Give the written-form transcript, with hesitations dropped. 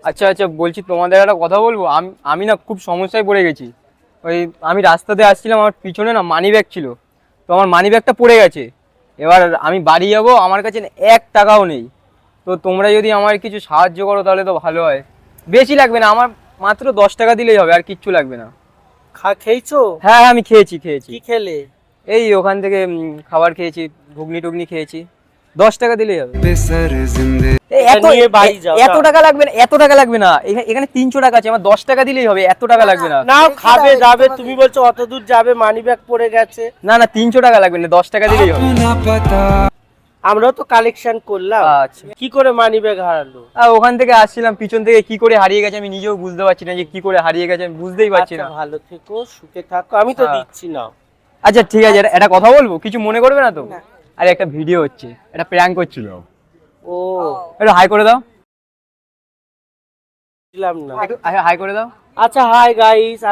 আচ্ছা আচ্ছা, বলছি তোমাদের একটা কথা বলবো। আমি না খুব সমস্যায় পড়ে গেছি। ওই আমি রাস্তাতে আসছিলাম, আমার পিছনে না মানি ব্যাগ ছিল, তো আমার মানি ব্যাগটা পড়ে গেছে। এবার আমি বাড়ি যাব, আমার কাছে না 1 টাকাও নেই। তো তোমরা যদি আমার কিছু সাহায্য করো তাহলে তো ভালো হয়। বেশি লাগবে না, আমার মাত্র 10 টাকা দিলেই হবে, আর কিচ্ছু লাগবে না। খেয়েছো? হ্যাঁ হ্যাঁ, আমি খেয়েছি খেয়েছি। কি খেলে? এই ওখান থেকে খাবার খেয়েছি, ঘুগনি টুগনি খেয়েছি। 10 টাকা দিলেই হবে। এই এটা নিয়ে বাড়ি যাও, এত যাও। টাকা লাগবে না, এত টাকা লাগবে না। এখানে 300 টাকা আছে, আমার 10 টাকা দিলেই হবে, এত টাকা লাগবে না। নাও, খাবে যাবে, তুমি বলছো অত দূর যাবে, মানি ব্যাগ পড়ে গেছে। না না, 300 টাকা লাগবে না, 10 টাকা দিলেই হবে। আমরাও তো কালেকশন করলাম। আচ্ছা। কি করে মানি ব্যাগ হারালো? ওখান থেকে আসছিলাম, পিছন থেকে কি করে হারিয়ে গেছে আমি নিজেও বুঝতে পারছি না, যে কি করে হারিয়ে গেছে আমি বুঝতেই পারছি আচ্ছা, না। ভালো থেকো, সুখে থাকো, আমি তো হ্যাঁ। দিচ্ছি না। আচ্ছা ঠিক আছে, একটা কথা বলবো, কিছু মনে করবে না তো? আরে একটা ভিডিও হচ্ছে, একটা প্র্যাঙ্ক করছিল। ও, একটু হাই করে দাও। দিলাম না। একটু হাই করে দাও। আচ্ছা, হাই গাইস।